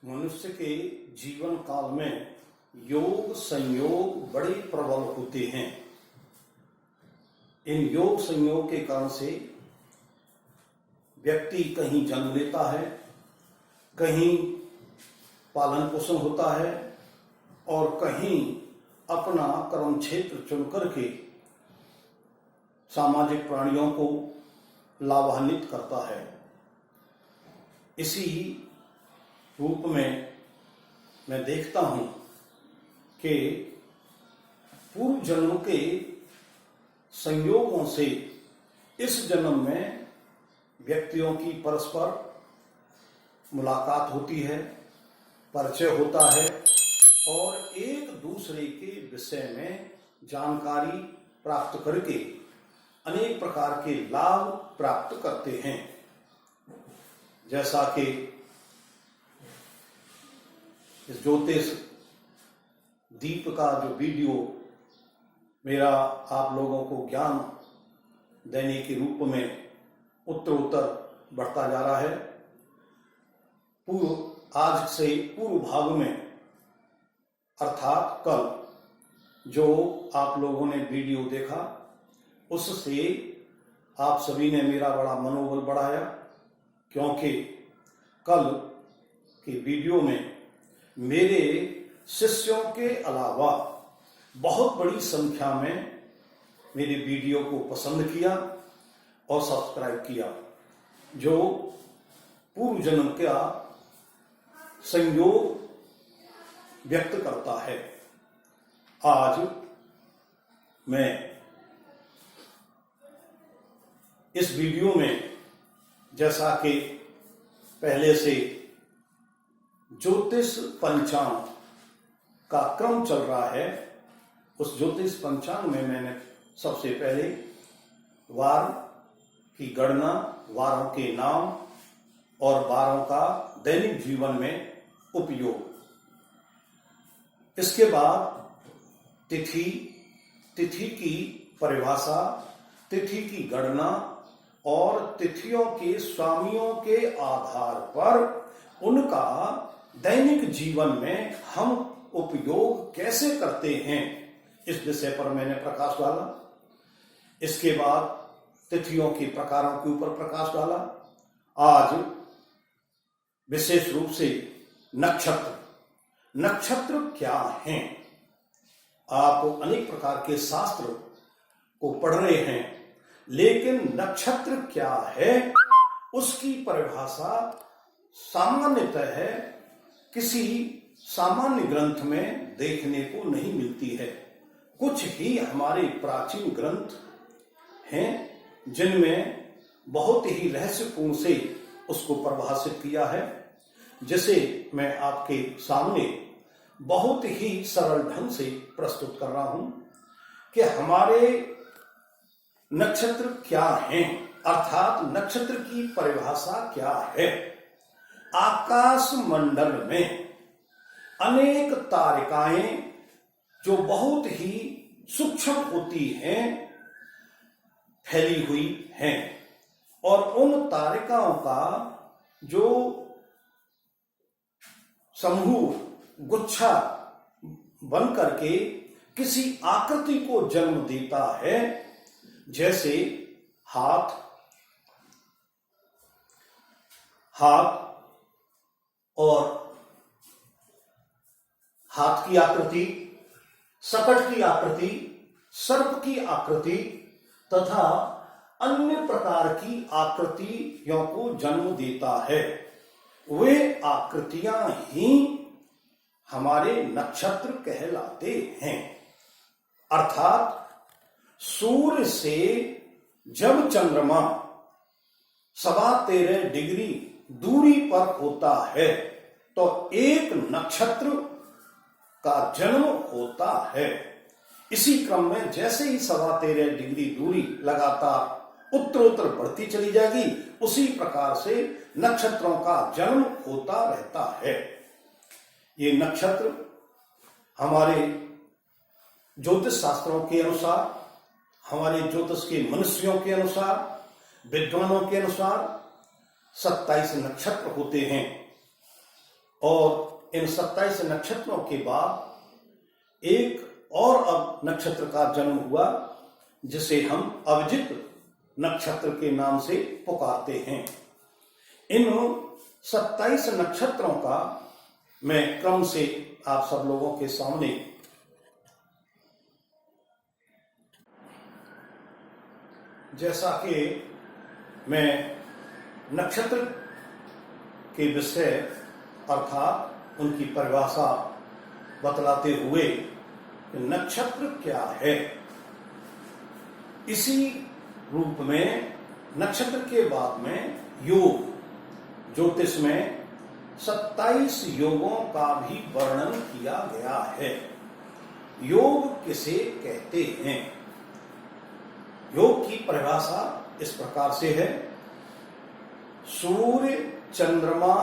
मनुष्य के जीवन काल में योग संयोग बड़े प्रबल होते हैं। इन योग संयोग के कारण से व्यक्ति कहीं जन्म लेता है, कहीं पालन पोषण होता है और कहीं अपना कर्म क्षेत्र चुन करके सामाजिक प्राणियों को लाभान्वित करता है। इसी रूप में मैं देखता हूं कि पूर्व जन्म के संयोगों से इस जन्म में व्यक्तियों की परस्पर मुलाकात होती है, परिचय होता है और एक दूसरे के विषय में जानकारी प्राप्त करके अनेक प्रकार के लाभ प्राप्त करते हैं। जैसा कि इस ज्योतिष दीप का जो वीडियो मेरा आप लोगों को ज्ञान देने के रूप में उत्तर बढ़ता जा रहा है। आज से पूर्व भाग में अर्थात कल जो आप लोगों ने वीडियो देखा, उससे आप सभी ने मेरा बड़ा मनोबल बढ़ाया, क्योंकि कल के वीडियो में मेरे शिष्यों के अलावा बहुत बड़ी संख्या में मेरे वीडियो को पसंद किया और सब्सक्राइब किया, जो पूर्व जन्म का संयोग व्यक्त करता है। आज मैं इस वीडियो में, जैसा कि पहले से ज्योतिष पंचांग का क्रम चल रहा है, उस ज्योतिष पंचांग में मैंने सबसे पहले वार की गणना, वारों के नाम और वारों का दैनिक जीवन में उपयोग, इसके बाद तिथि की परिभाषा, तिथि की गणना और तिथियों के स्वामियों के आधार पर उनका दैनिक जीवन में हम उपयोग कैसे करते हैं, इस विषय पर मैंने प्रकाश डाला। इसके बाद तिथियों के प्रकारों के ऊपर प्रकाश डाला। आज विशेष रूप से नक्षत्र क्या हैं। आप अनेक प्रकार के शास्त्र को पढ़ रहे हैं, लेकिन नक्षत्र क्या है उसकी परिभाषा सामान्यतः है किसी सामान्य ग्रंथ में देखने को नहीं मिलती है। कुछ ही हमारे प्राचीन ग्रंथ हैं जिनमें बहुत ही रहस्यपूर्ण से उसको परिभाषित किया है, जिसे मैं आपके सामने बहुत ही सरल ढंग से प्रस्तुत कर रहा हूं कि हमारे नक्षत्र क्या हैं, अर्थात नक्षत्र की परिभाषा क्या है। आकाश मंडल में अनेक तारिकाएं जो बहुत ही सूक्ष्म होती हैं फैली हुई हैं, और उन तारिकाओं का जो समूह गुच्छा बन करके किसी आकृति को जन्म देता है, जैसे हाथ और हाथ की आकृति, शकट की आकृति, सर्प की आकृति तथा अन्य प्रकार की आकृतियों को जन्म देता है। वे आकृतियां ही हमारे नक्षत्र कहलाते हैं। अर्थात सूर्य से जब चंद्रमा 13.25 डिग्री दूरी पर होता है तो एक नक्षत्र का जन्म होता है। इसी क्रम में जैसे ही 13.25 डिग्री दूरी लगातार उत्तरोत्तर बढ़ती चली जाएगी, उसी प्रकार से नक्षत्रों का जन्म होता रहता है। ये नक्षत्र हमारे ज्योतिष शास्त्रों के अनुसार, हमारे ज्योतिष के मनुष्यों के अनुसार, विद्वानों के अनुसार 27 नक्षत्र होते हैं। और इन 27 नक्षत्रों के बाद एक और अब नक्षत्र का जन्म हुआ, जिसे हम अभिजित नक्षत्र के नाम से पुकारते हैं। इन 27 नक्षत्रों का मैं क्रम से आप सब लोगों के सामने जैसा कि मैं नक्षत्र के विषय अर्थात उनकी परिभाषा बतलाते हुए नक्षत्र क्या है, इसी रूप में नक्षत्र के बाद में योग, ज्योतिष में 27 योगों का भी वर्णन किया गया है। योग किसे कहते हैं? योग की परिभाषा इस प्रकार से है, सूर्य चंद्रमा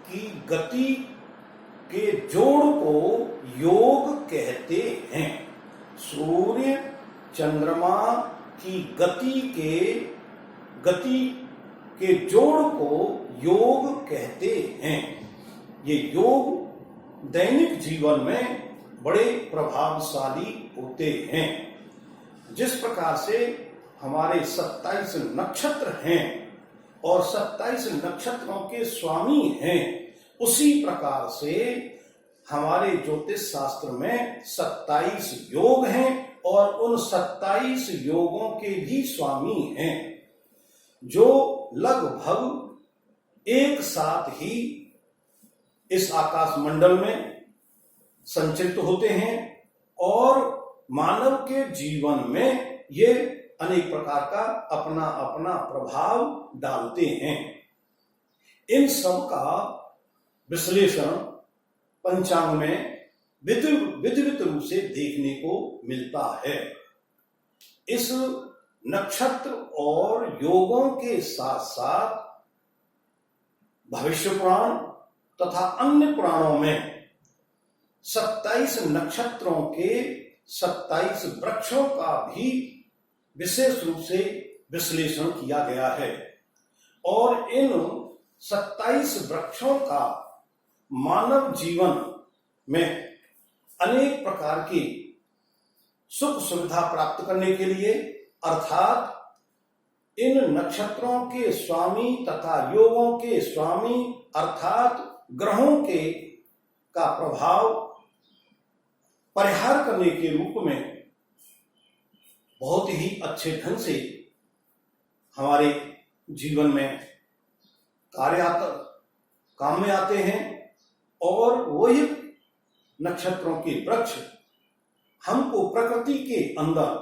की गति के जोड़ को योग कहते हैं। सूर्य चंद्रमा की गति के जोड़ को योग कहते हैं। ये योग दैनिक जीवन में बड़े प्रभावशाली होते हैं। जिस प्रकार से हमारे 27 नक्षत्र हैं और 27 नक्षत्रों के स्वामी हैं, उसी प्रकार से हमारे ज्योतिष शास्त्र में 27 योग हैं और उन 27 योगों के भी स्वामी हैं, जो लगभग एक साथ ही इस आकाश मंडल में संचरित होते हैं और मानव के जीवन में ये अनेक प्रकार का अपना अपना प्रभाव डालते हैं। इन सब का विश्लेषण पंचांग में विधिवत रूप से देखने को मिलता है। इस नक्षत्र और योगों के साथ साथ भविष्य पुराण तथा अन्य पुराणों में 27 नक्षत्रों के 27 वृक्षों का भी विशेष रूप से विश्लेषण किया गया है और इन 27 वृक्षों का मानव जीवन में अनेक प्रकार की सुख सुविधा प्राप्त करने के लिए, अर्थात इन नक्षत्रों के स्वामी तथा योगों के स्वामी अर्थात ग्रहों के का प्रभाव परिहार करने के रूप में बहुत ही अच्छे ढंग से हमारे जीवन में काम में आते हैं और वही नक्षत्रों के वृक्ष हमको प्रकृति के अंदर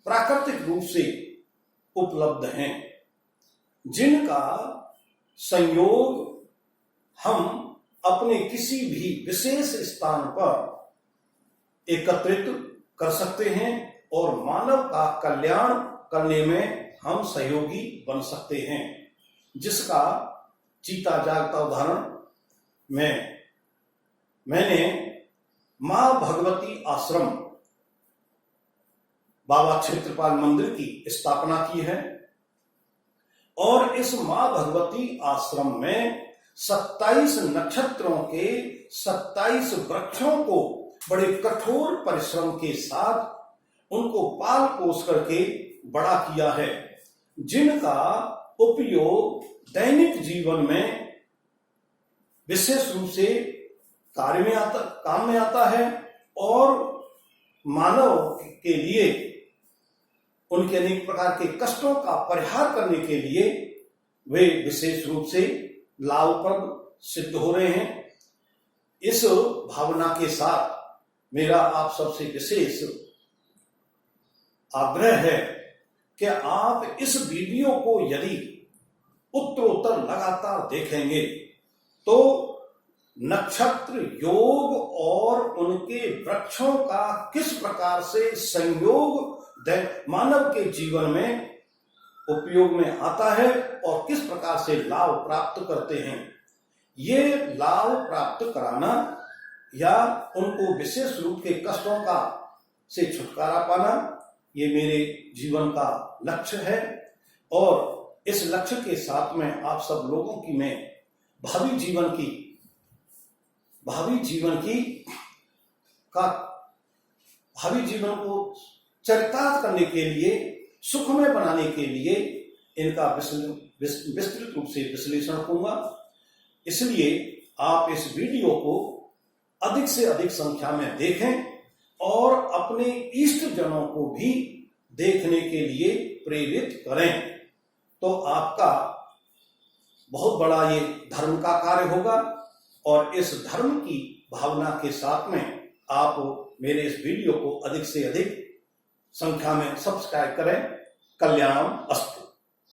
प्राकृतिक रूप से उपलब्ध हैं, जिनका संयोग हम अपने किसी भी विशेष स्थान पर एकत्रित कर सकते हैं और मानव का कल्याण करने में हम सहयोगी बन सकते हैं, जिसका चीता जागता उदाहरण मैंने मां भगवती आश्रम बाबा क्षेत्रपाल मंदिर की स्थापना की है और इस मां भगवती आश्रम में 27 नक्षत्रों के 27 वृक्षों को बड़े कठोर परिश्रम के साथ उनको पाल पोस करके बड़ा किया है, जिनका उपयोग दैनिक जीवन में विशेष रूप से काम में आता है और मानव के लिए उनके अनेक प्रकार के कष्टों का परिहार करने के लिए वे विशेष रूप से लाभप्रद सिद्ध हो रहे हैं। इस भावना के साथ मेरा आप सबसे विशेष आग्रह है कि आप इस वीडियो को यदि उत्तरोत्तर लगातार देखेंगे तो नक्षत्र योग और उनके वृक्षों का किस प्रकार से संयोग मानव के जीवन में उपयोग में आता है और किस प्रकार से लाभ प्राप्त करते हैं, ये लाभ प्राप्त कराना या उनको विशेष रूप के कष्टों का से छुटकारा पाना, ये मेरे जीवन का लक्ष्य है और इस लक्ष्य के साथ में आप सब लोगों की मैं भावी जीवन की भावी जीवन को चरितार्थ करने के लिए, सुखमय बनाने के लिए इनका विस्तृत रूप से विश्लेषण करूंगा। इसलिए आप इस वीडियो को अधिक से अधिक संख्या में देखें और अपने इष्ट जनों को भी देखने के लिए प्रेरित करें, तो आपका बहुत बड़ा ये धर्म का कार्य होगा। और इस धर्म की भावना के साथ में आप मेरे इस वीडियो को अधिक से अधिक संख्या में सब्सक्राइब करें। कल्याण अस्तु।